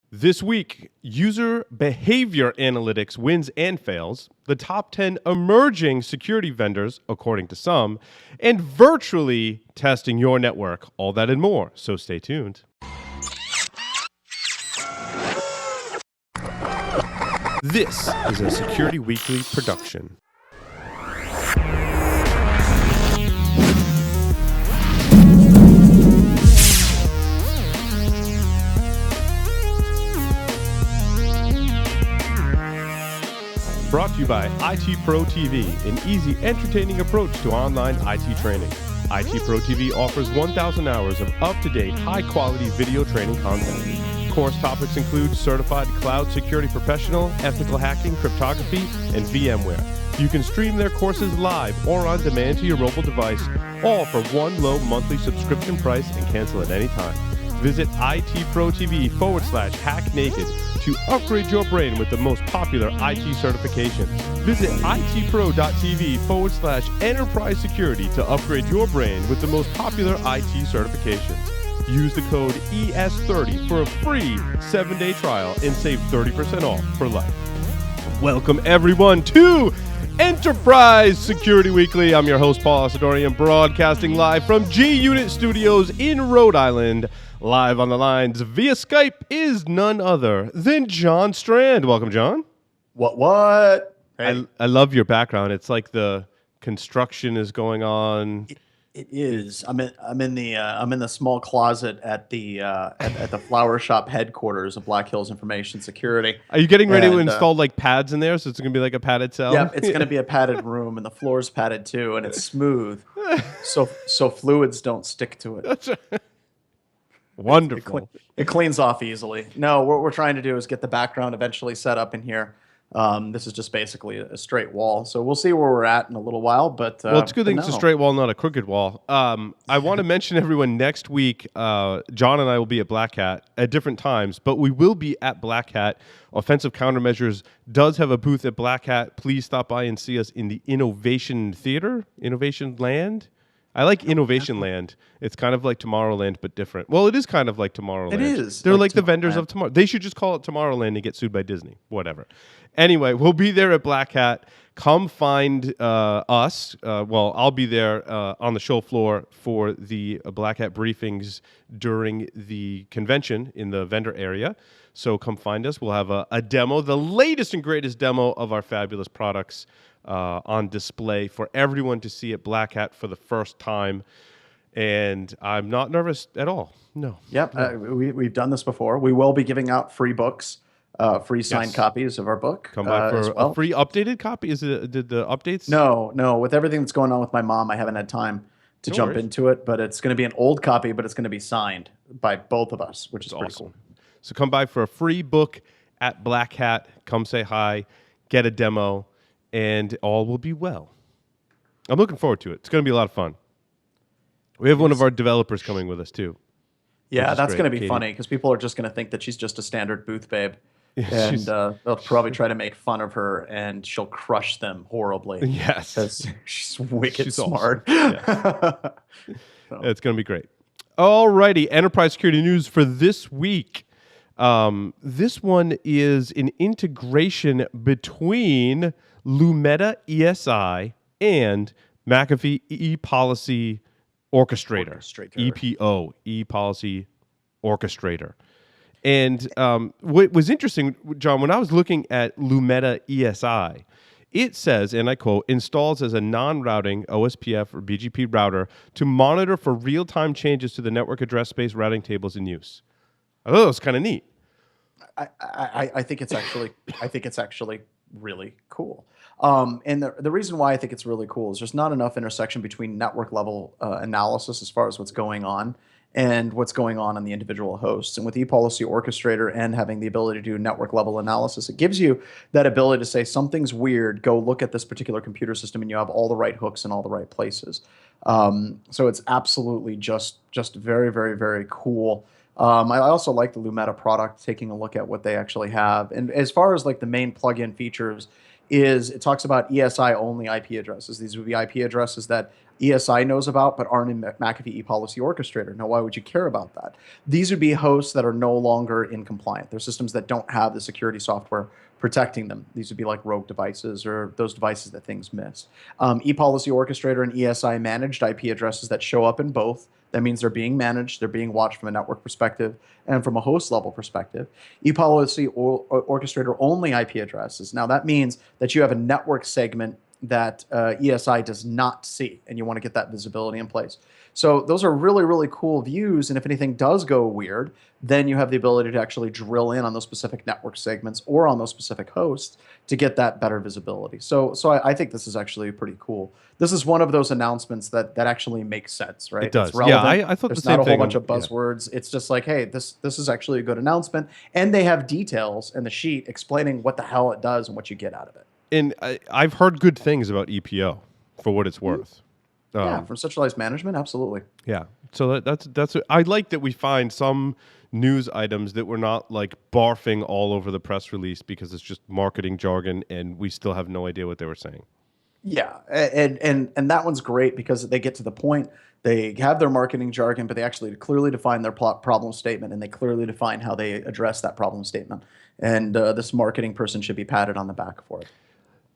This week, user behavior analytics wins and fails, the top 10 emerging security vendors, according to some, and virtually testing your network. All that and more, so stay tuned. This is a Security Weekly production. Brought to you by IT Pro TV, an easy, entertaining approach to online IT training. IT Pro TV offers 1,000 hours of up-to-date, high-quality video training content. Course topics include certified cloud security professional, ethical hacking, cryptography, and VMware. You can stream their courses live or on demand to your mobile device, all for one low monthly subscription price and cancel at any time. Visit itprotv.com/hacknaked to upgrade your brain with the most popular IT certifications. Visit itpro.tv/enterprise security to upgrade your brain with the most popular IT certifications. Use the code ES30 for a free 7-day trial and save 30% off for life. Welcome everyone to Enterprise Security Weekly. I'm your host, Paul Asadorian, broadcasting live from G-Unit Studios in Rhode Island. Live on the lines via Skype is none other than John Strand. Welcome, John. What? Hey. I love your background. It's like the construction is going on. It is. I'm in the small closet at the flower shop headquarters of Black Hills Information Security. Are you getting ready to install like pads in there? So it's going to be like a padded cell? Yeah, it's going to be a padded room, and the floor's padded too, and it's smooth, so fluids don't stick to it. That's right. Wonderful. It cleans off easily. No, what we're trying to do is get the background eventually set up in here. This is just basically a straight wall. So we'll see where we're at in a little while. But well, it's a good thing it's a straight wall, not a crooked wall. I want to mention everyone next week, John and I will be at Black Hat at different times, but we will be at Black Hat. Offensive Countermeasures does have a booth at Black Hat. Please stop by and see us in the Innovation Theater, Innovation Land. I like Innovation Land. It's kind of like Tomorrowland, but different. Well, it is kind of like Tomorrowland. It is. They're like the vendors of tomorrow. They should just call it Tomorrowland and get sued by Disney. Whatever. Anyway, we'll be there at Black Hat. Come find us. Well, I'll be there on the show floor for the Black Hat briefings during the convention in the vendor area. So come find us. We'll have a demo, the latest and greatest demo of our fabulous products on display for everyone to see at Black Hat for the first time. And I'm not nervous at all. No. Yep. No. We've done this before. We will be giving out free books, free signed copies of our book. Come by for a free updated copy. Did the updates? No. With everything that's going on with my mom, I haven't had time to jump into it. But it's going to be an old copy, but it's going to be signed by both of us, which is pretty awesome. Cool. So come by for a free book at Black Hat. Come say hi, get a demo, and all will be well. I'm looking forward to it. It's going to be a lot of fun. We have one of our developers coming with us, too. Yeah, that's going to be funny because people are just going to think that she's just a standard booth babe. And they'll probably try to make fun of her, and she'll crush them horribly. Yes. Because she's wicked smart. Awesome. Yes. So. It's going to be great. All righty, Enterprise Security News for this week. This one is an integration between Lumeta ESI and McAfee ePolicy Orchestrator. EPO, ePolicy Orchestrator. And what was interesting, John, when I was looking at Lumeta ESI, it says, and I quote, installs as a non-routing OSPF or BGP router to monitor for real-time changes to the network address space routing tables in use. I thought that was kind of neat. I think it's actually really cool. And the reason why I think it's really cool is there's not enough intersection between network level analysis as far as what's going on and what's going on the individual hosts. And with ePolicy Orchestrator and having the ability to do network level analysis, it gives you that ability to say something's weird, go look at this particular computer system, and you have all the right hooks in all the right places. So it's absolutely just very, very, very cool. I also like the Lumeta product, taking a look at what they actually have. And as far as like the main plugin features, is it talks about ESI only IP addresses. These would be IP addresses that ESI knows about but aren't in McAfee ePolicy Orchestrator. Now, why would you care about that? These would be hosts that are no longer in compliant. They're systems that don't have the security software protecting them. These would be like rogue devices or those devices that things miss. ePolicy Orchestrator and ESI managed IP addresses that show up in both. That means they're being managed, they're being watched from a network perspective and from a host level perspective. ePolicy Orchestrator only IP addresses. Now that means that you have a network segment that ESI does not see, and you want to get that visibility in place. So those are really, really cool views. And if anything does go weird, then you have the ability to actually drill in on those specific network segments or on those specific hosts to get that better visibility. So I think this is actually pretty cool. This is one of those announcements that actually makes sense, right? It does. It's relevant. Yeah, I thought There's the same not a whole thing. bunch of buzzwords. It's just like, hey, this is actually a good announcement. And they have details in the sheet explaining what the hell it does and what you get out of it. And I've heard good things about EPO for what it's worth. Yeah, from centralized management, absolutely. Yeah. So that's I like that we find some news items that we're not like barfing all over the press release because it's just marketing jargon and we still have no idea what they were saying. Yeah, and that one's great because they get to the point. They have their marketing jargon, but they actually clearly define their problem statement, and they clearly define how they address that problem statement. And this marketing person should be patted on the back for it.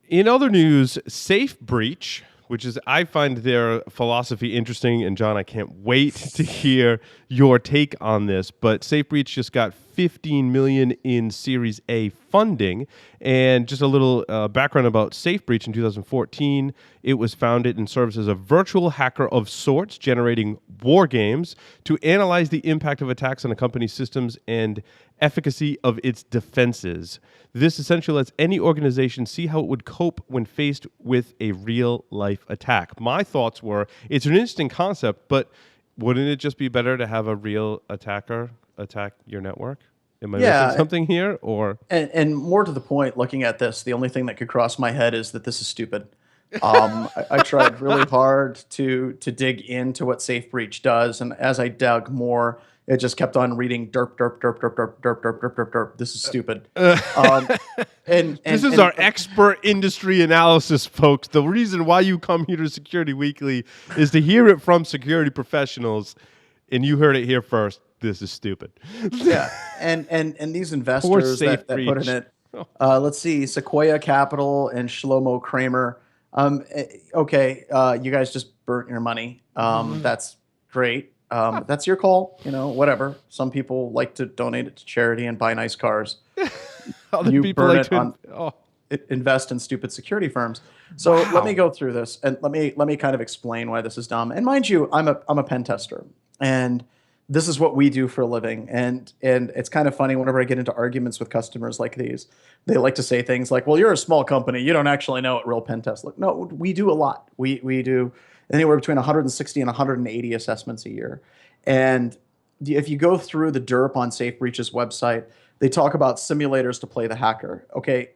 In other news, SafeBreach, which is, I find their philosophy interesting, and John, I can't wait to hear your take on this, but SafeBreach just got $15 million in Series A funding. And just a little background about SafeBreach. In 2014, it was founded and serves as a virtual hacker of sorts, generating war games to analyze the impact of attacks on a company's systems and efficacy of its defenses. This essentially lets any organization see how it would cope when faced with a real-life attack. My thoughts were, it's an interesting concept, but wouldn't it just be better to have a real attacker attack your network? Am I missing something here? Or and more to the point, looking at this, the only thing that could cross my head is that this is stupid. I tried really hard to dig into what SafeBreach does, and as I dug more, it just kept on reading derp, derp, derp, derp, derp, derp, derp, derp, derp, derp. This is stupid. And this is our expert industry analysis, folks. The reason why you come here to Security Weekly is to hear it from security professionals, and you heard it here first. This is stupid. Yeah, and these investors that put in it. Let's see, Sequoia Capital and Shlomo Kramer. Okay, you guys just burnt your money. That's great. That's your call, whatever. Some people like to donate it to charity and buy nice cars. Other you people burn like it to on invest in stupid security firms. So let me go through this and let me kind of explain why this is dumb. And mind you, I'm a pen tester, and this is what we do for a living. And it's kind of funny whenever I get into arguments with customers like these. They like to say things like, "Well, you're a small company. You don't actually know what real pen tests look." No, we do a lot. We do anywhere between 160 and 180 assessments a year. And if you go through the DERP on SafeBreach's website, they talk about simulators to play the hacker. Okay,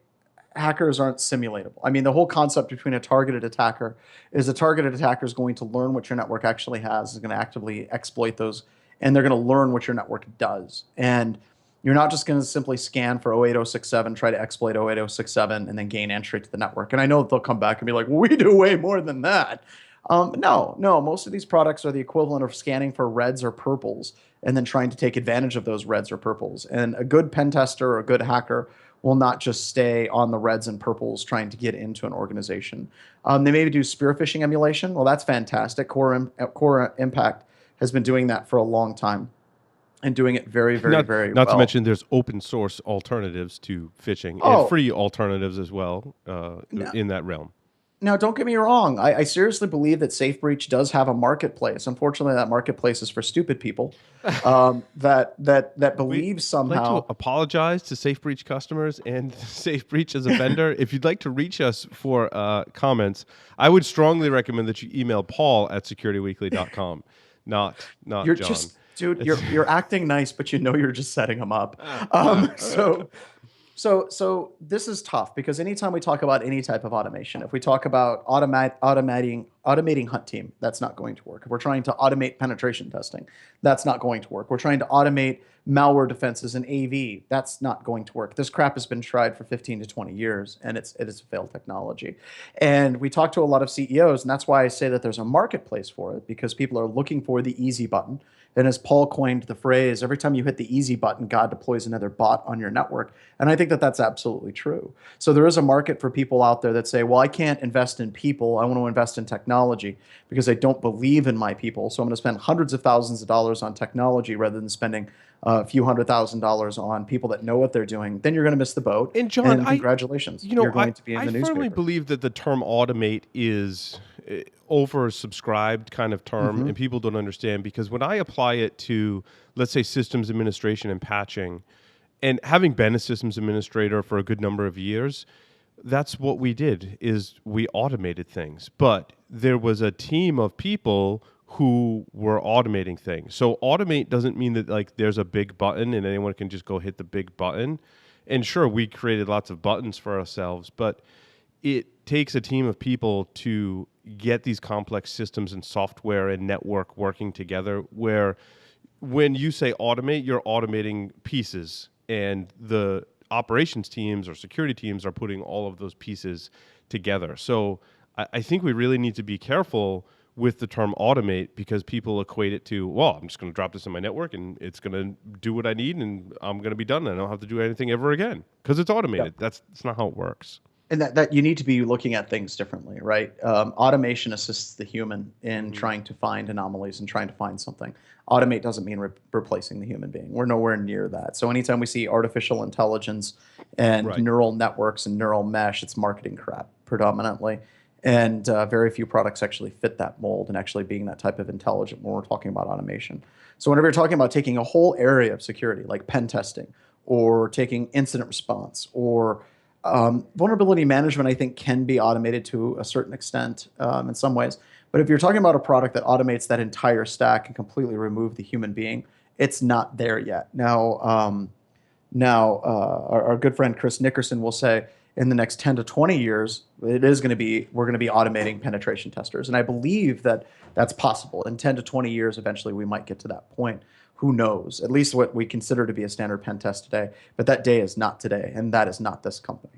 hackers aren't simulatable. I mean, the whole concept between a targeted attacker is a targeted attacker is going to learn what your network actually has, is going to actively exploit those, and they're going to learn what your network does. And you're not just going to simply scan for 08067, try to exploit 08067, and then gain entry to the network. And I know that they'll come back and be like, well, we do way more than that. No, most of these products are the equivalent of scanning for reds or purples and then trying to take advantage of those reds or purples. And a good pen tester or a good hacker will not just stay on the reds and purples trying to get into an organization. They maybe do spear phishing emulation. Well, that's fantastic. Core Impact has been doing that for a long time and doing it very, very, very well. Not to mention there's open source alternatives to phishing and free alternatives as well in that realm. Now, don't get me wrong. I seriously believe that SafeBreach does have a marketplace. Unfortunately, that marketplace is for stupid people that believe somehow. I'd like to apologize to SafeBreach customers and SafeBreach as a vendor. If you'd like to reach us for comments, I would strongly recommend that you email Paul at securityweekly.com, not you're John. Dude, you're acting nice, but you're just setting them up. So this is tough because anytime we talk about any type of automation, if we talk about automating hunt team, that's not going to work. If we're trying to automate penetration testing, that's not going to work. We're trying to automate malware defenses in AV, that's not going to work. This crap has been tried for 15 to 20 years, and it is a failed technology. And we talk to a lot of CEOs, and that's why I say that there's a marketplace for it, because people are looking for the easy button. And as Paul coined the phrase, every time you hit the easy button, God deploys another bot on your network. And I think that that's absolutely true. So there is a market for people out there that say, well, I can't invest in people. I want to invest in technology because I don't believe in my people. So I'm going to spend hundreds of thousands of dollars on technology rather than spending a few $100,000 on people that know what they're doing. Then you're going to miss the boat. And John, congratulations, you're going to be in the newspaper. I firmly believe that the term automate is oversubscribed kind of term, and people don't understand, because when I apply it to, let's say, systems administration and patching, and having been a systems administrator for a good number of years, that's what we did, is we automated things. But there was a team of people who were automating things. So automate doesn't mean that like there's a big button and anyone can just go hit the big button. And sure, we created lots of buttons for ourselves, but it takes a team of people to get these complex systems and software and network working together, where when you say automate, you're automating pieces, and the operations teams or security teams are putting all of those pieces together. So I think we really need to be careful with the term automate, because people equate it to, well, I'm just going to drop this in my network and it's going to do what I need and I'm going to be done and I don't have to do anything ever again because it's automated. Yep. That's not how it works. And that you need to be looking at things differently, right? Automation assists the human in trying to find anomalies and trying to find something. Automate doesn't mean replacing the human being. We're nowhere near that. So anytime we see artificial intelligence and neural networks and neural mesh, it's marketing crap predominantly. And very few products actually fit that mold and actually being that type of intelligent when we're talking about automation. So whenever you're talking about taking a whole area of security, like pen testing or taking incident response or vulnerability management, I think, can be automated to a certain extent in some ways. But if you're talking about a product that automates that entire stack and completely remove the human being, it's not there yet. Now, our good friend Chris Nickerson will say in the next 10 to 20 years, we're going to be automating penetration testers. And I believe that that's possible. In 10 to 20 years, eventually we might get to that point. Who knows? At least what we consider to be a standard pen test today. But that day is not today, and that is not this company.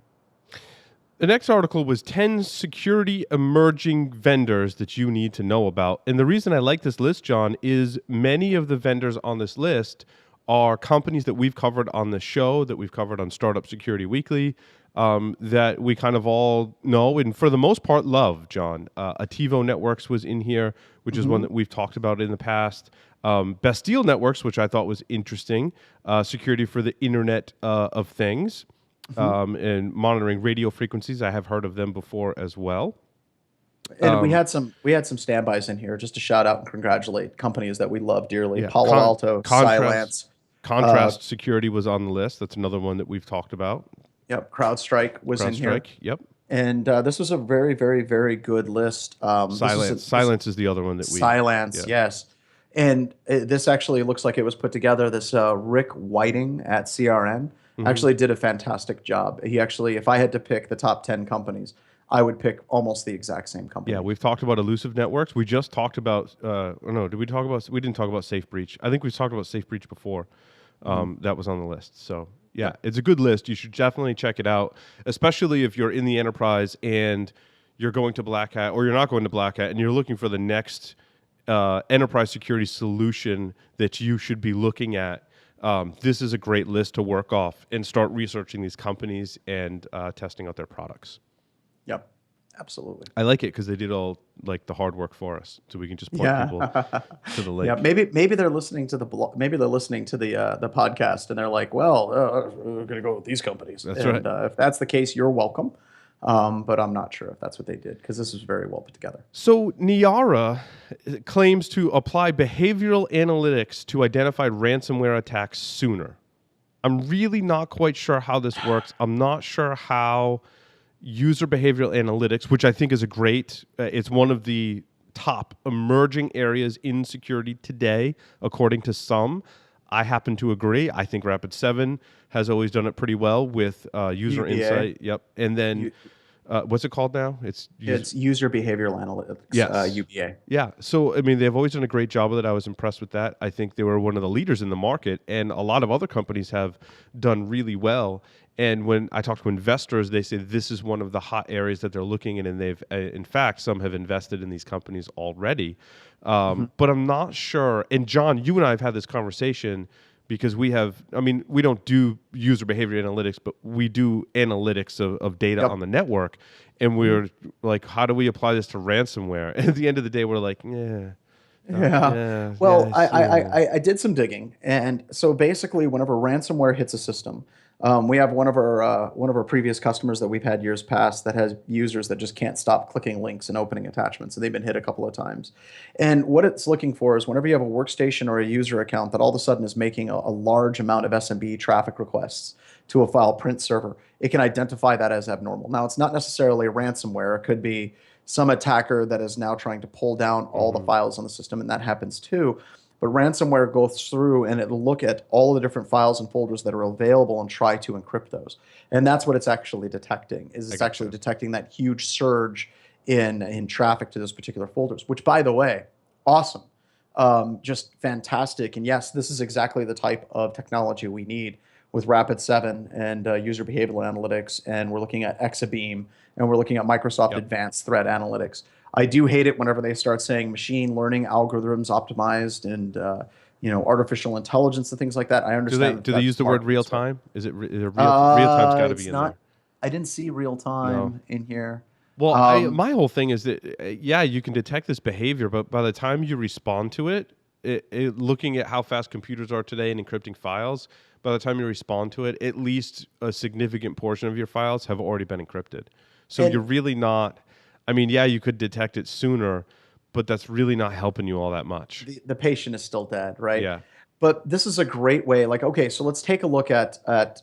The next article was 10 security emerging vendors that you need to know about. And the reason I like this list, John, is many of the vendors on this list are companies that we've covered on the show, that we've covered on Startup Security Weekly, that we kind of all know and for the most part love, John. Ativo Networks was in here, which is one that we've talked about in the past. Bastille Networks, which I thought was interesting, security for the Internet of Things, and monitoring radio frequencies. I have heard of them before as well. And we had some standbys in here just to shout out and congratulate companies that we love dearly. Palo Alto, Cylance. Contrast Security was on the list. That's another one that we've talked about. Yep, CrowdStrike was in here. Yep. And this was a very, very, very good list. Cylance is the other one that we... Cylance, yes. And this actually looks like it was put together. This Rick Whiting at CRN actually did a fantastic job. He actually, if I had to pick the top 10 companies, I would pick almost the exact same company. Yeah, we've talked about Elusive Networks. We just talked about, we didn't talk about SafeBreach. I think we talked about SafeBreach before. That was on the list. So yeah, it's a good list. You should definitely check it out, especially if you're in the enterprise and you're going to Black Hat, or you're not going to Black Hat and you're looking for the next enterprise security solution that you should be looking at. This is a great list to work off and start researching these companies and testing out their products. Yep, absolutely. I like it because they did all like the hard work for us, so we can just point people to the link. Yeah, maybe they're listening to the maybe they're listening to the podcast and they're like, well, we're going to go with these companies. That's right. If that's the case, you're welcome. But I'm not sure if that's what they did, because this was very well put together. So Niara claims to apply behavioral analytics to identify ransomware attacks sooner. I'm really not quite sure how this works. I'm not sure how user behavioral analytics, which I think is it's one of the top emerging areas in security today, according to some. I happen to agree. I think Rapid7 has always done it pretty well with user UBA. insight. Yep. And then what's it called now? It's user behavioral analytics. Yes. UBA. Yeah. So, I mean, they've always done a great job with it. I was impressed with that. I think they were one of the leaders in the market, and a lot of other companies have done really well. And when I talk to investors, they say this is one of the hot areas that they're looking in, and they've, in fact, some have invested in these companies already. But I'm not sure. And John, you and I have had this conversation because we don't do user behavior analytics, but we do analytics of data on the network. And we're like, how do we apply this to ransomware? And at the end of the day, we're like, Well, I did some digging, and so basically, whenever ransomware hits a system, we have one of our previous customers that we've had years past that has users that just can't stop clicking links and opening attachments, and they've been hit a couple of times. And what it's looking for is whenever you have a workstation or a user account that all of a sudden is making a large amount of SMB traffic requests to a file print server, it can identify that as abnormal. Now, it's not necessarily ransomware. It could be some attacker that is now trying to pull down all the files on the system, and that happens too. But ransomware goes through and it'll look at all the different files and folders that are available and try to encrypt those. And that's what it's actually detecting, is it's actually detecting that huge surge in traffic to those particular folders, which, by the way, awesome. Just fantastic. And yes, this is exactly the type of technology we need with Rapid7 and user behavioral analytics, and we're looking at Exabeam, and we're looking at Microsoft Advanced Threat Analytics. I do hate it whenever they start saying machine learning algorithms optimized and artificial intelligence and things like that. I understand. Do they use the word real time? Is it real time's got to be in there? I didn't see real time in here. Well, my whole thing is that you can detect this behavior, but by the time you respond to it, looking at how fast computers are today and encrypting files, by the time you respond to it, at least a significant portion of your files have already been encrypted. So you're really not. I mean, you could detect it sooner, but that's really not helping you all that much. The patient is still dead, right? Yeah. But this is a great way. Like, okay, so let's take a look at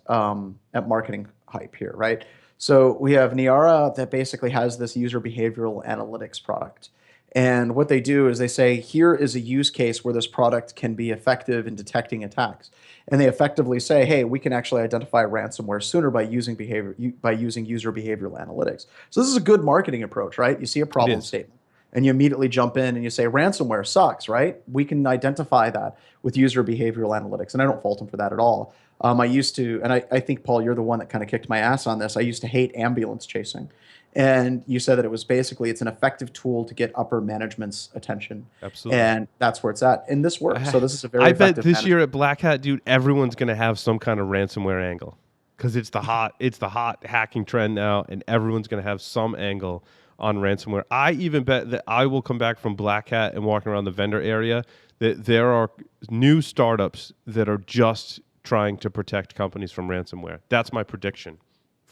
marketing hype here, right? So we have Niara that basically has this user behavioral analytics product. And what they do is they say, here is a use case where this product can be effective in detecting attacks. And they effectively say, hey, we can actually identify ransomware sooner by using user behavioral analytics. So this is a good marketing approach, right? You see a problem statement and you immediately jump in and you say, ransomware sucks, right? We can identify that with user behavioral analytics. And I don't fault them for that at all. I used to, and I think, Paul, you're the one that kind of kicked my ass on this. I used to hate ambulance chasing. And you said that it was basically, it's an effective tool to get upper management's attention. Absolutely. And that's where it's at. And this works. So this is a very effective. I bet this year at Black Hat, dude, everyone's going to have some kind of ransomware angle because it's the hot hacking trend now, and everyone's going to have some angle on ransomware. I even bet that I will come back from Black Hat and walking around the vendor area that there are new startups that are just trying to protect companies from ransomware. That's my prediction.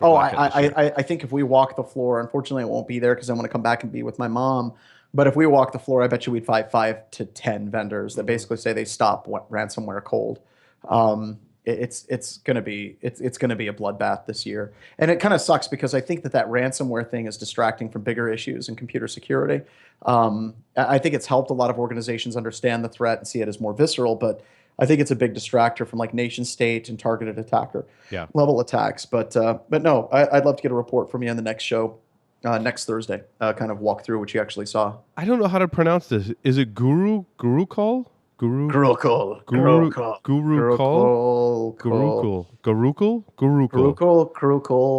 I think if we walk the floor, unfortunately, I won't be there because I want to come back and be with my mom. But if we walk the floor, I bet you we'd find 5 to 10 vendors that basically say they stop ransomware cold. It's gonna be a bloodbath this year, and it kind of sucks because I think that ransomware thing is distracting from bigger issues in computer security. I think it's helped a lot of organizations understand the threat and see it as more visceral, but I think it's a big distractor from like nation state and targeted attacker level attacks. But no, I'd love to get a report from you on the next show next Thursday. Kind of walk through what you actually saw. I don't know how to pronounce this. Is it Guru Call? Gurukul.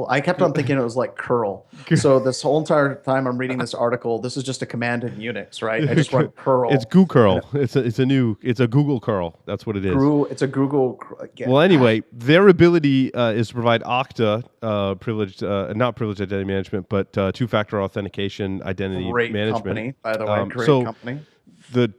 I kept on thinking it was like curl. So this whole entire time I'm reading this article, this is just a command in Unix, right? I just run curl. It's Goo curl. It's a Google curl. That's what it is. It's a Google. Well, anyway, their ability is to provide Okta not privileged identity management, but two-factor authentication identity management. Company, by the way, great company. The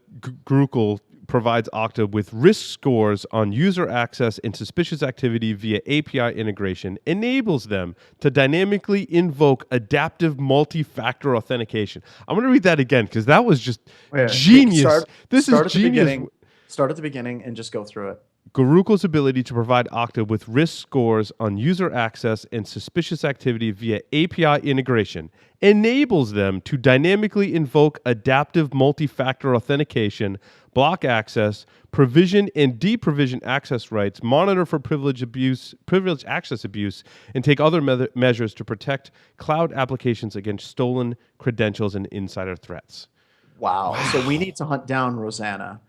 Google provides Okta with risk scores on user access and suspicious activity via API integration, enables them to dynamically invoke adaptive multi-factor authentication. I'm going to read that again because that was just genius. This is genius. Start at the beginning and just go through it. Gurukul's ability to provide Okta with risk scores on user access and suspicious activity via API integration enables them to dynamically invoke adaptive multi-factor authentication, block access, provision and deprovision access rights, monitor for privilege access abuse, and take other measures to protect cloud applications against stolen credentials and insider threats. Wow. So we need to hunt down Rosanna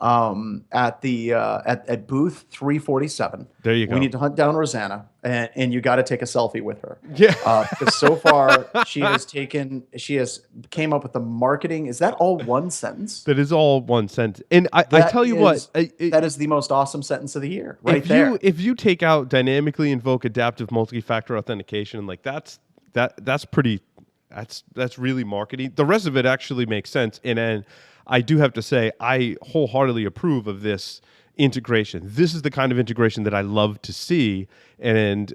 at the at booth 347. There you go. We need to hunt down Rosanna, and you got to take a selfie with her. Yeah. Because so far she has came up with the marketing. Is that all one sentence? That is all one sentence. And I tell you what, that is the most awesome sentence of the year, right there. If you take out dynamically invoke adaptive multi-factor authentication, like that's pretty. That's really marketing. The rest of it actually makes sense. And I do have to say, I wholeheartedly approve of this integration. This is the kind of integration that I love to see. And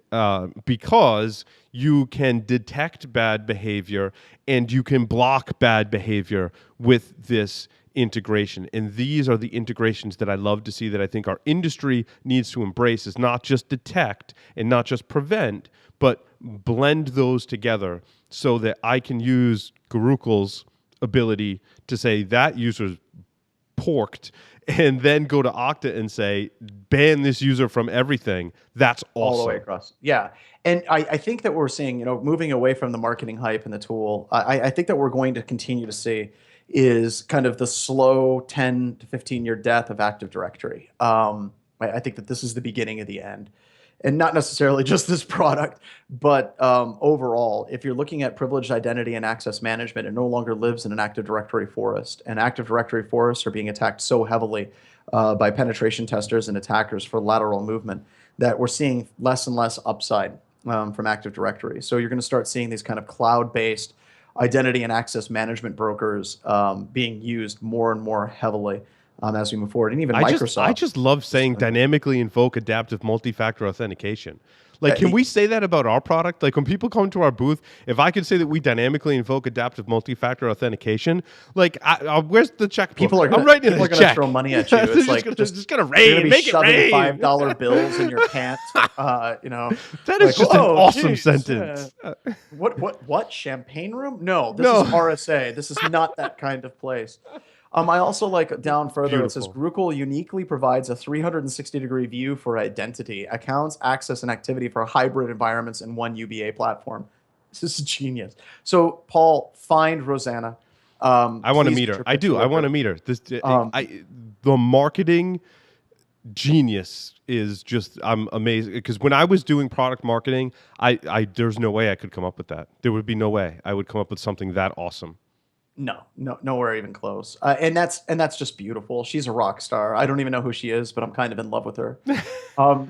because you can detect bad behavior and you can block bad behavior with this integration. And these are the integrations that I love to see, that I think our industry needs to embrace, is not just detect and not just prevent, but blend those together so that I can use Gurukul's ability to say that user's porked, and then go to Okta and say, ban this user from everything. That's awesome. All the way across. Yeah. And I think that we're seeing, moving away from the marketing hype and the tool, I think that we're going to continue to see is kind of the slow 10 to 15-year death of Active Directory. I think that this is the beginning of the end. And not necessarily just this product, but overall, if you're looking at privileged identity and access management, it no longer lives in an Active Directory forest. And Active Directory forests are being attacked so heavily by penetration testers and attackers for lateral movement that we're seeing less and less upside from Active Directory. So you're going to start seeing these kind of cloud-based identity and access management brokers being used more and more heavily as we move forward. And even Microsoft. I just love saying dynamically invoke adaptive multi-factor authentication. Like, can we say that about our product? Like, when people come to our booth, if I could say that we dynamically invoke adaptive multi-factor authentication, like, where's the check? I'm writing a check. People are going to throw money at you. It's like just gonna rain, make it rain. $5 bills in your pants. That is just an awesome sentence. What? Champagne room? No, this is RSA. This is not that kind of place. I also like down further, It says Gurukul uniquely provides a 360-degree view for identity, accounts, access, and activity for hybrid environments in one UBA platform. This is genius. So, Paul, find Rosanna. I want to meet her. I do. I want to meet her. The marketing genius is just, I'm amazed, because when I was doing product marketing, there's no way I could come up with that. There would be no way I would come up with something that awesome. No, nowhere even close. And that's just beautiful. She's a rock star. I don't even know who she is, but I'm kind of in love with her. I'll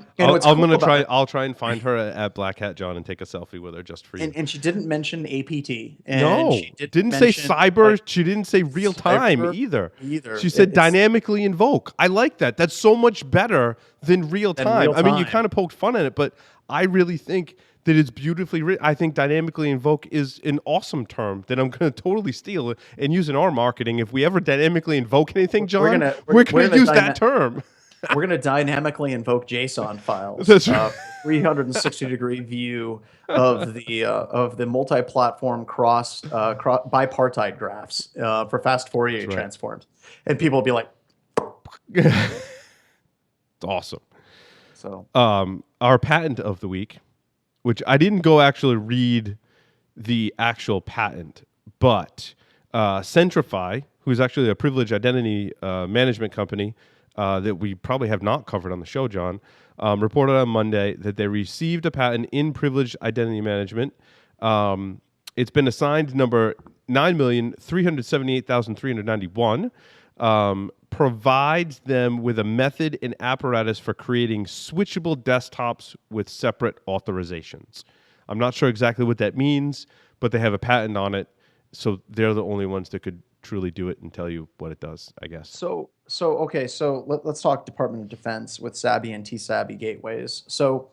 try and find her at Black Hat John and take a selfie with her just for you. And she didn't mention APT. And no, she didn't say cyber. She didn't say real time either. She said dynamically invoke. I like that. That's so much better than real time. I mean, you kind of poked fun at it, but I really think that it's beautifully written. I think dynamically invoke is an awesome term that I'm going to totally steal and use in our marketing. If we ever dynamically invoke anything, John, we're going to use that term. We're going to dynamically invoke JSON files. That's right. 360-degree view of the multi-platform cross bipartite graphs for fast Fourier transforms, and people will be like, "It's awesome." So, our patent of the week, which I didn't go actually read the actual patent, but Centrify, who's actually a privileged identity management company that we probably have not covered on the show, John, reported on Monday that they received a patent in privileged identity management. It's been assigned number 9,378,391. Provides them with a method and apparatus for creating switchable desktops with separate authorizations. I'm not sure exactly what that means, but they have a patent on it, so they're the only ones that could truly do it and tell you what it does, I guess. So let's talk Department of Defense with SABI and TSABI gateways. So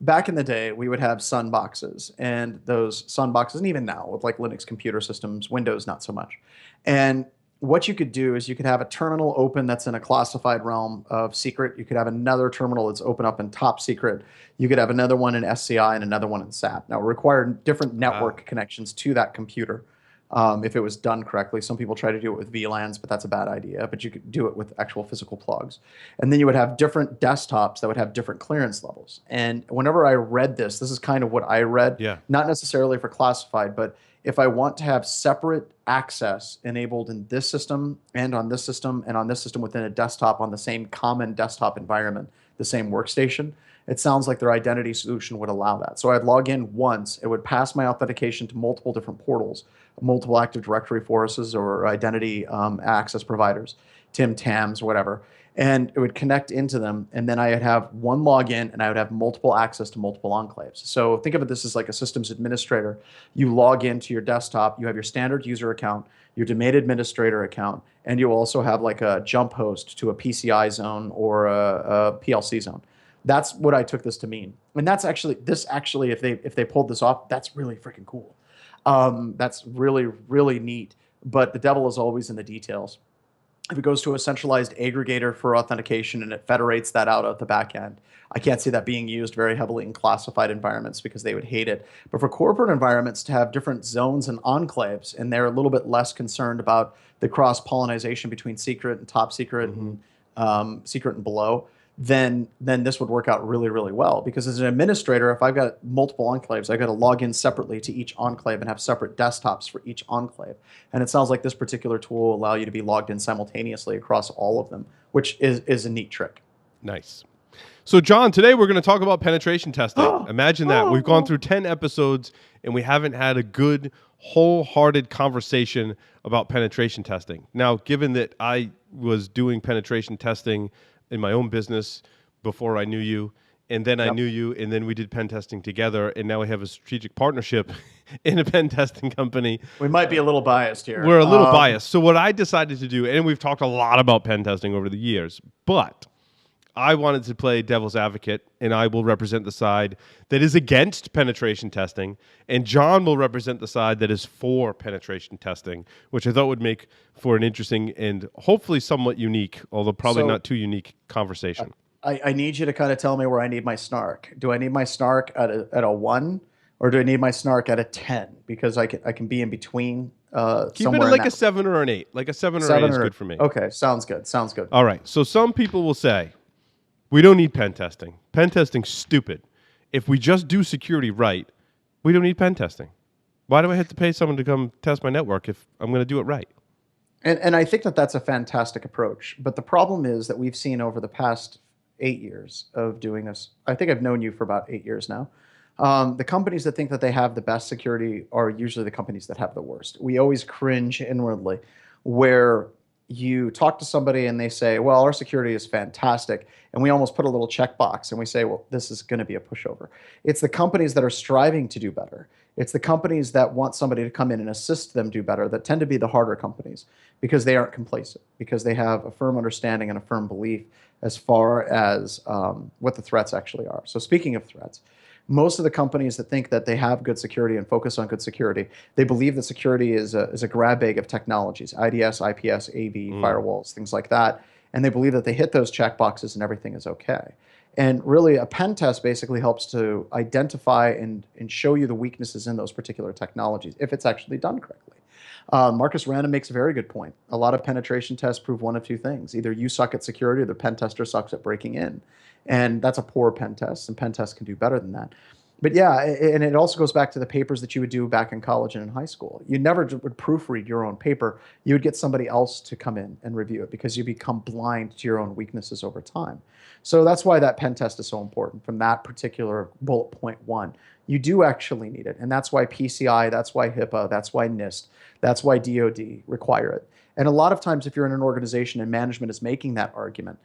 back in the day, we would have Sun boxes, and those Sun boxes, and even now with like Linux computer systems, Windows not so much, and what you could do is you could have a terminal open that's in a classified realm of secret. You could have another terminal that's open up in top secret. You could have another one in SCI and another one in SAP. Now, it required different Ah, network connections to that computer if it was done correctly. Some people try to do it with VLANs, but that's a bad idea. But you could do it with actual physical plugs. And then you would have different desktops that would have different clearance levels. And whenever I read this, this is kind of what I read, yeah. not necessarily for classified, but if I want to have separate access enabled in this system and on this system and on this system within a desktop on the same common desktop environment, the same workstation, it sounds like their identity solution would allow that. So I'd log in once, it would pass my authentication to multiple different portals, multiple Active Directory forces or identity access providers, Tim Tams, whatever, and it would connect into them. And then I would have one login and I would have multiple access to multiple enclaves. So think of it this as like a systems administrator. You log into your desktop, you have your standard user account, your domain administrator account, and you also have like a jump host to a PCI zone or a PLC zone. That's what I took this to mean. And that's actually this actually if they pulled this off, that's really freaking cool. That's really, really neat. But the devil is always in the details. If it goes to a centralized aggregator for authentication and it federates that out at the back end, I can't see that being used very heavily in classified environments because they would hate it. But for corporate environments to have different zones and enclaves, and they're a little bit less concerned about the cross pollination between secret and top secret Hmm. and secret and below, then this would work out really, really well. Because as an administrator, if I've got multiple enclaves, I've got to log in separately to each enclave and have separate desktops for each enclave. And it sounds like this particular tool will allow you to be logged in simultaneously across all of them, which is a neat trick. Nice. So, John, today we're going to talk about penetration testing. Imagine that. We've gone through 10 episodes and we haven't had a good, wholehearted conversation about penetration testing. Now, given that I was doing penetration testing in my own business before I knew you, and then I Yep. knew you, and then we did pen testing together, and now we have a strategic partnership in a pen testing company. We might be a little biased here. We're a little biased. So, what I decided to do, and we've talked a lot about pen testing over the years, but I wanted to play devil's advocate, and I will represent the side that is against penetration testing, and John will represent the side that is for penetration testing, which I thought would make for an interesting and hopefully somewhat unique, although probably So not too unique, conversation. I need you to kind of tell me where I need my snark. Do I need my snark at a 1 or do I need my snark at a 10? Because I can be in between Keep it somewhere at in like a that 7 or an 8. Like a 7 or 8 7 is or good for me. okay, sounds good. Sounds good. All right. So some people will say, we don't need pen testing. Pen testing's stupid. If we just do security right, we don't need pen testing. Why do I have to pay someone to come test my network if I'm going to do it right? And I think that that's a fantastic approach. But the problem is that we've seen over the past 8 years of doing this. I think I've known you for about 8 years now. The companies that think that they have the best security are usually the companies that have the worst. We always cringe inwardly, where you talk to somebody and they say, "Well, our security is fantastic," and we almost put a little checkbox and we say, "Well, this is going to be a pushover." It's the companies that are striving to do better. It's the companies that want somebody to come in and assist them do better that tend to be the harder companies because they aren't complacent, because they have a firm understanding and a firm belief as far as what the threats actually are. So, speaking of threats, most of the companies that think that they have good security and focus on good security, they believe that security is a grab bag of technologies, IDS, IPS, AV, firewalls, things like that. And they believe that they hit those check boxes and everything is okay. And really, a pen test basically helps to identify and show you the weaknesses in those particular technologies if it's actually done correctly. Marcus Random makes a very good point. A lot of penetration tests prove one of two things. Either you suck at security or the pen tester sucks at breaking in. And that's a poor pen test, and pen tests can do better than that. But yeah, and it also goes back to the papers that you would do back in college and in high school. You never would proofread your own paper. You would get somebody else to come in and review it because you become blind to your own weaknesses over time. So that's why that pen test is so important from that particular bullet point 1. You do actually need it. And that's why PCI, that's why HIPAA, that's why NIST, that's why DoD require it. And a lot of times, if you're in an organization and management is making that argument,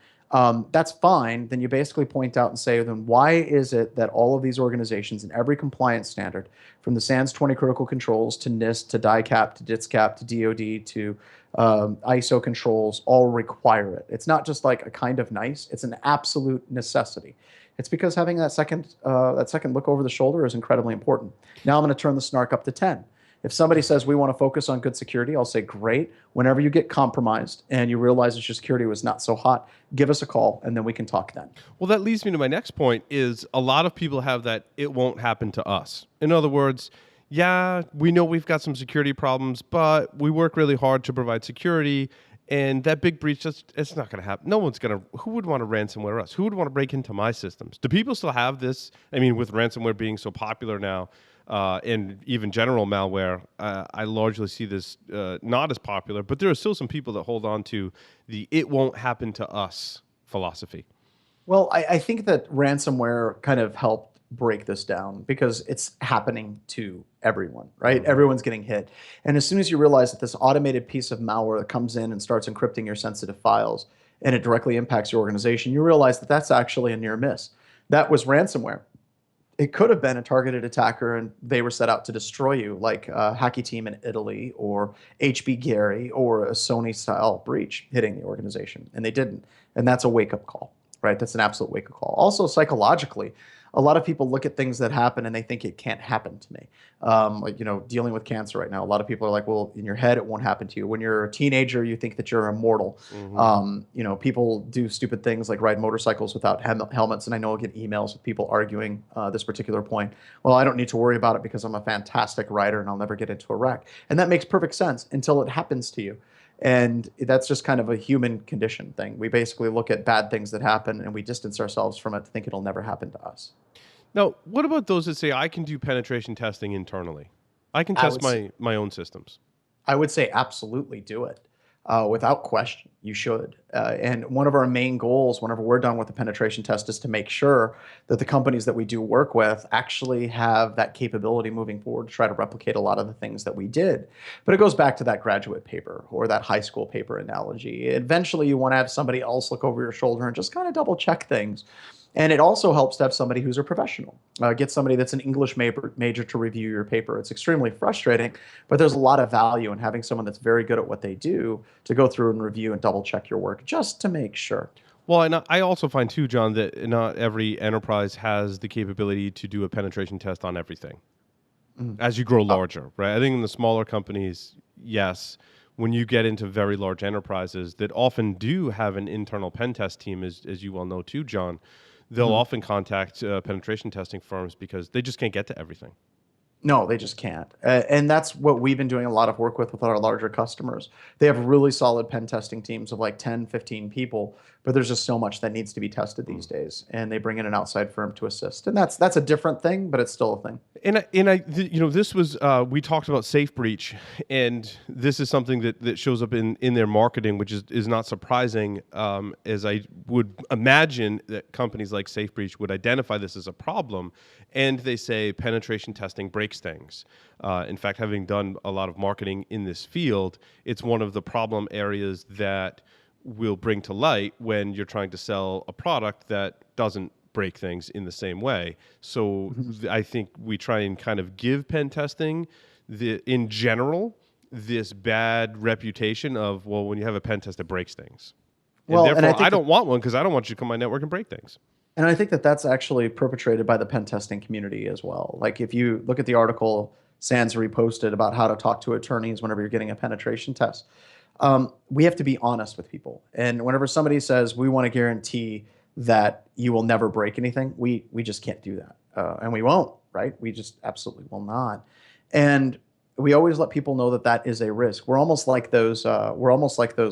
that's fine. Then you basically point out and say, then why is it that all of these organizations in every compliance standard, from the SANS 20 critical controls to NIST to DICAP to DITSCAP to DoD to ISO controls, all require it? It's not just like a kind of nice; it's an absolute necessity. It's because having that second look over the shoulder is incredibly important. Now I'm going to turn the snark up to 10. If somebody says we want to focus on good security, I'll say great. Whenever you get compromised and you realize that your security was not so hot, give us a call and then we can talk then. Well, that leads me to my next point is a lot of people have that it won't happen to us. In other words, yeah, we know we've got some security problems, but we work really hard to provide security. And that big breach, it's not going to happen. No one's going to, who would want to ransomware us? Who would want to break into my systems? Do people still have this? I mean, with ransomware being so popular now, and even general malware, I largely see this not as popular, but there are still some people that hold on to the it won't happen to us philosophy. Well, I think that ransomware kind of helped break this down because it's happening to everyone, right? Everyone's getting hit. And as soon as you realize that this automated piece of malware that comes in and starts encrypting your sensitive files and it directly impacts your organization, you realize that that's actually a near miss. That was ransomware. It could have been a targeted attacker and they were set out to destroy you, like a Hacky Team in Italy or HB Gary or a Sony style breach hitting the organization. And they didn't. And that's a wake up call, right? That's an absolute wake up call. Also, psychologically, a lot of people look at things that happen and they think it can't happen to me. Like, dealing with cancer right now, a lot of people are like, well, in your head, it won't happen to you. When you're a teenager, you think that you're immortal. People do stupid things like ride motorcycles without helmets. And I know I'll get emails with people arguing this particular point. Well, I don't need to worry about it because I'm a fantastic rider and I'll never get into a wreck. And that makes perfect sense until it happens to you. And that's just kind of a human condition thing. We basically look at bad things that happen and we distance ourselves from it to think it'll never happen to us. Now, what about those that say I can do penetration testing internally? I can test my own systems. I would say absolutely do it. Without question, you should. And one of our main goals whenever we're done with the penetration test is to make sure that the companies that we do work with actually have that capability moving forward to try to replicate a lot of the things that we did. But it goes back to that graduate paper or that high school paper analogy. Eventually, you want to have somebody else look over your shoulder and just kind of double check things. And it also helps to have somebody who's a professional. Get somebody that's an English major to review your paper. It's extremely frustrating, but there's a lot of value in having someone that's very good at what they do to go through and review and double check your work just to make sure. Well, and I also find too, John, that not every enterprise has the capability to do a penetration test on everything as you grow larger, right? I think in the smaller companies, yes. When you get into very large enterprises that often do have an internal pen test team, as you well know too, John, they'll often contact penetration testing firms because they just can't get to everything. No, they just can't. And that's what we've been doing a lot of work with our larger customers. They have really solid pen testing teams of like 10, 15 people, but there's just so much that needs to be tested these days. And they bring in an outside firm to assist. And that's a different thing, but it's still a thing. This was, we talked about Safe Breach, and this is something that shows up in their marketing, which is not surprising, as I would imagine that companies like Safe Breach would identify this as a problem, and they say penetration testing breaks things. In fact, having done a lot of marketing in this field, it's one of the problem areas that will bring to light when you're trying to sell a product that doesn't break things in the same way. So I think we try and kind of give pen testing, in general, this bad reputation of, well, when you have a pen test, it breaks things. Well, and therefore, I don't want one because I don't want you to come to my network and break things. And I think that that's actually perpetrated by the pen testing community as well. Like if you look at the article Sans reposted about how to talk to attorneys whenever you're getting a penetration test, we have to be honest with people. And whenever somebody says, we want to guarantee that you will never break anything, we just can't do that. And we won't, right? We just absolutely will not. And we always let people know that that is a risk. We're almost like those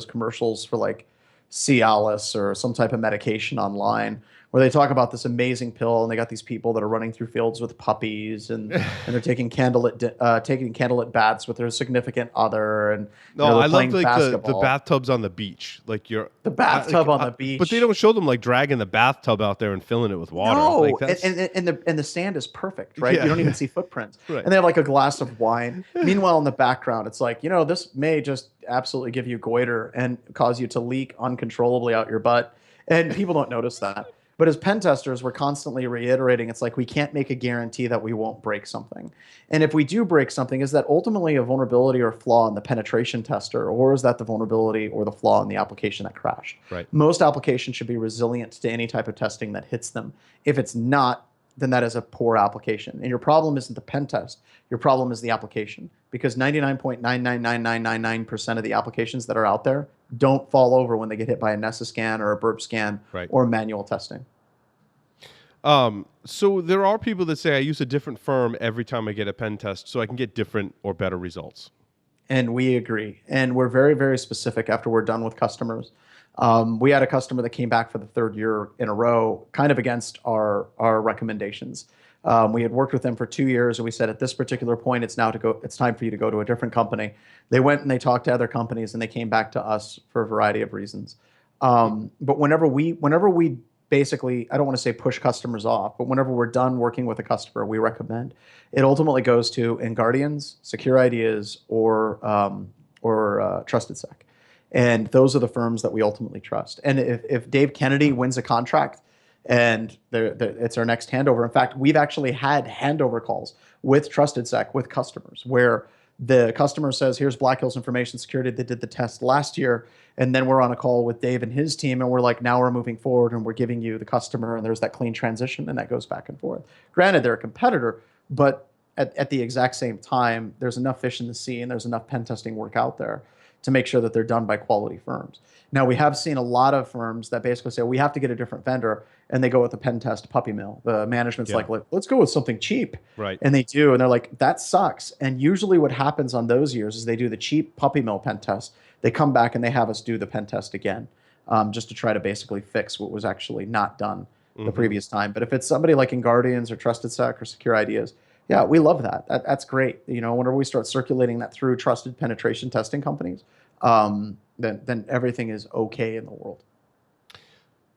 commercials for like Cialis or some type of medication online where they talk about this amazing pill and they got these people that are running through fields with puppies and they're taking candlelit baths with their significant other and I love like the bathtubs on the beach, like the bathtub on the beach. But they don't show them like dragging the bathtub out there and filling it with water. No, like and the sand is perfect, right? Yeah. You don't even see footprints. Right. And they have like a glass of wine. Meanwhile, in the background, it's like, this may just absolutely give you goiter and cause you to leak uncontrollably out your butt. And people don't notice that. But as pen testers, we're constantly reiterating, it's like we can't make a guarantee that we won't break something. And if we do break something, is that ultimately a vulnerability or flaw in the penetration tester, or is that the vulnerability or the flaw in the application that crashed? Right. Most applications should be resilient to any type of testing that hits them. If it's not, then that is a poor application. And your problem isn't the pen test. Your problem is the application, because 99.99999% of the applications that are out there don't fall over when they get hit by a Nessa scan or a burp scan Right. or manual testing. So there are people that say I use a different firm every time I get a pen test so I can get different or better results. And we agree. And we're very, very specific after we're done with customers. We had a customer that came back for the third year in a row, kind of against our recommendations. We had worked with them for 2 years, and we said at this particular point, it's time for you to go to a different company. They went and they talked to other companies, and they came back to us for a variety of reasons. But whenever we basically, I don't want to say push customers off, but whenever we're done working with a customer, we recommend it ultimately goes to InGuardians, Secure Ideas, or Trusted Sec. And those are the firms that we ultimately trust. And if Dave Kennedy wins a contract and it's our next handover, in fact, we've actually had handover calls with Trusted Sec with customers where the customer says, here's Black Hills Information Security. They did the test last year. And then we're on a call with Dave and his team. And we're like, now we're moving forward and we're giving you the customer. And there's that clean transition. And that goes back and forth. Granted, they're a competitor, but at the exact same time, there's enough fish in the sea and there's enough pen testing work out there to make sure that they're done by quality firms. Now, we have seen a lot of firms that basically say, we have to get a different vendor, and they go with the pen test puppy mill. The management's like, let's go with something cheap. Right. And they do, and they're like, that sucks. And usually what happens on those years is they do the cheap puppy mill pen test. They come back and they have us do the pen test again, just to try to basically fix what was actually not done the previous time. But if it's somebody like InGuardians or Trusted Sec or Secure Ideas, yeah, we love that. That's great. You know, whenever we start circulating that through trusted penetration testing companies, then everything is okay in the world.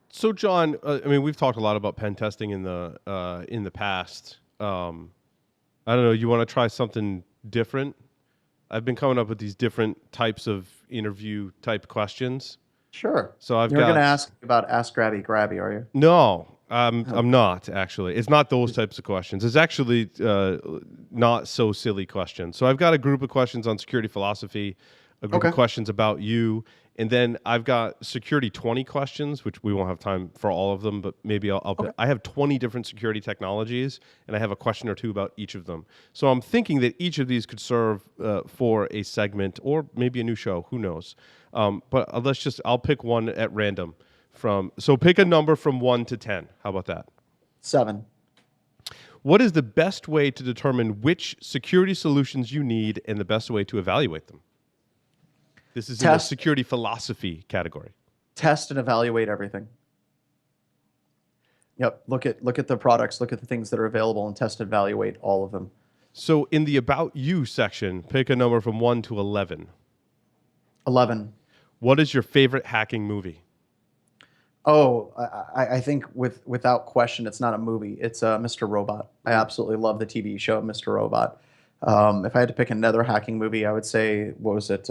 So, John, I mean, we've talked a lot about pen testing in the past. I don't know. You want to try something different? I've been coming up with these different types of interview type questions. Sure. So You're going to ask about Ask Grabby Grabby, are you? No, I'm not actually. It's not those types of questions. It's actually not so silly questions. So I've got a group of questions on security philosophy, a group of questions about you, and then I've got security 20 questions, which we won't have time for all of them, but maybe I have 20 different security technologies, and I have a question or two about each of them. So I'm thinking that each of these could serve for a segment or maybe a new show. Who knows? But I'll pick one at random. So pick a number from 1 to 10. How about that? 7. What is the best way to determine which security solutions you need and the best way to evaluate them? This is in the security philosophy category. Test and evaluate everything. Yep. Look at the products, look at the things that are available, and test and evaluate all of them. So in the About You section, pick a number from 1 to 11. 11. What is your favorite hacking movie? Oh, I think without question, it's not a movie. It's Mr. Robot. I absolutely love the TV show Mr. Robot. If I had to pick another hacking movie, I would say, what was it?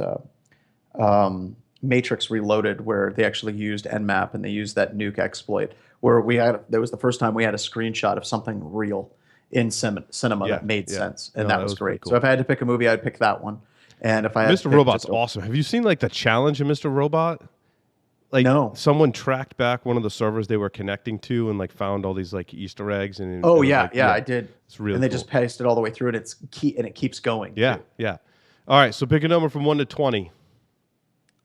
Matrix Reloaded, where they actually used Nmap and they used that nuke exploit, where that was the first time we had a screenshot of something real in cinema that made sense, and that was great. Cool. So if I had to pick a movie, I'd pick that one. And if I had Mr. Robot's awesome. Have you seen like the challenge in Mr. Robot? Like, no. Someone tracked back one of the servers they were connecting to and like found all these like Easter eggs. And I did. It's really and they cool. just pasted all the way through, and it keeps going. Yeah, too. yeah. All right, so pick a number from 1 to 20.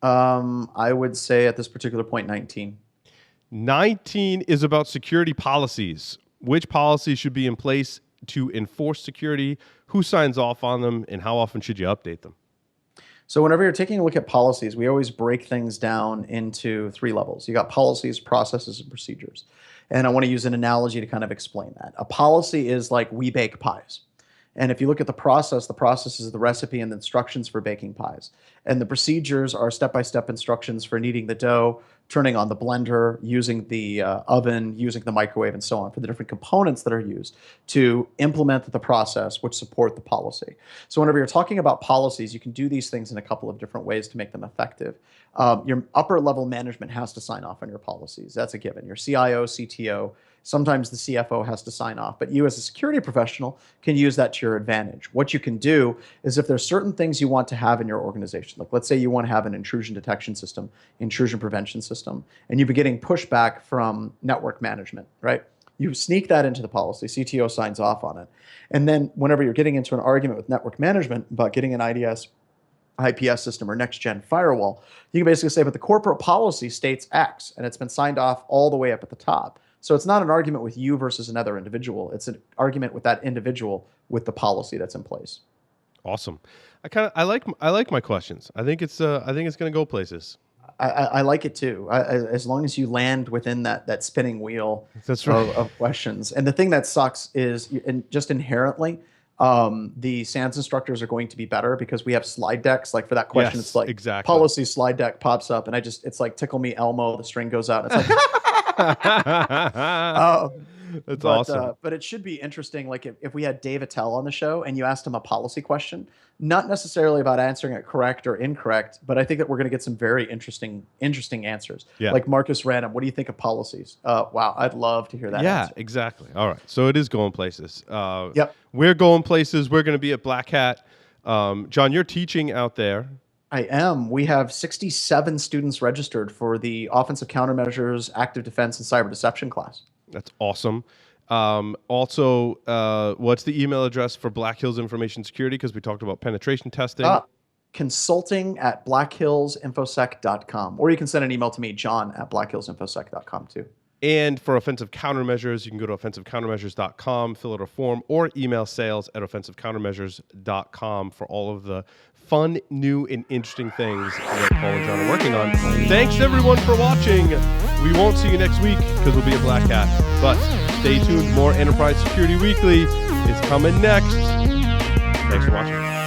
I would say at this particular point, 19. 19 is about security policies. Which policies should be in place to enforce security? Who signs off on them? And how often should you update them? So whenever you're taking a look at policies, we always break things down into 3 levels. You got policies, processes, and procedures. And I want to use an analogy to kind of explain that. A policy is like we bake pies. And if you look at the process is the recipe and the instructions for baking pies. And the procedures are step-by-step instructions for kneading the dough, turning on the blender, using the oven, using the microwave, and so on, for the different components that are used to implement the process which support the policy. So whenever you're talking about policies, you can do these things in a couple of different ways to make them effective. Your upper level management has to sign off on your policies. That's a given. Your CIO, CTO, sometimes the CFO has to sign off, but you as a security professional can use that to your advantage. What you can do is if there's certain things you want to have in your organization, like let's say you want to have an intrusion detection system, intrusion prevention system, and you've been getting pushback from network management, right? You sneak that into the policy, CTO signs off on it. And then whenever you're getting into an argument with network management about getting an IDS, IPS system or next gen firewall, you can basically say, but the corporate policy states X and it's been signed off all the way up at the top. So it's not an argument with you versus another individual. It's an argument with that individual with the policy that's in place. Awesome. I like my questions. I think it's going to go places. I like it too, as long as you land within that spinning wheel That's right. of questions. And the thing that sucks is just inherently, the SANS instructors are going to be better because we have slide decks. Like for that question, Yes, it's like exactly. policy slide deck pops up, and it's like tickle me Elmo. The string goes out. And it's like. That's awesome. But it should be interesting, like if we had Dave Attell on the show and you asked him a policy question, not necessarily about answering it correct or incorrect, but I think that we're going to get some very interesting answers. Yeah. Like Marcus Random, what do you think of policies? Wow, I'd love to hear that Yeah, answer. exactly. All right. So it is going places. Yep. We're going places. We're going to be at Black Hat. John, you're teaching out there. I am. We have 67 students registered for the offensive countermeasures, active defense, and cyber deception class. That's awesome. Also, what's the email address for Black Hills Information Security? Because we talked about penetration testing. Consulting@blackhillsinfosec.com. Or you can send an email to me, john@blackhillsinfosec.com too. And for offensive countermeasures, you can go to offensivecountermeasures.com, fill out a form, or email sales@offensivecountermeasures.com for all of the fun, new, and interesting things that Paul and John are working on. Thanks, everyone, for watching. We won't see you next week because we'll be at Black Hat. But stay tuned. More Enterprise Security Weekly is coming next. Thanks for watching.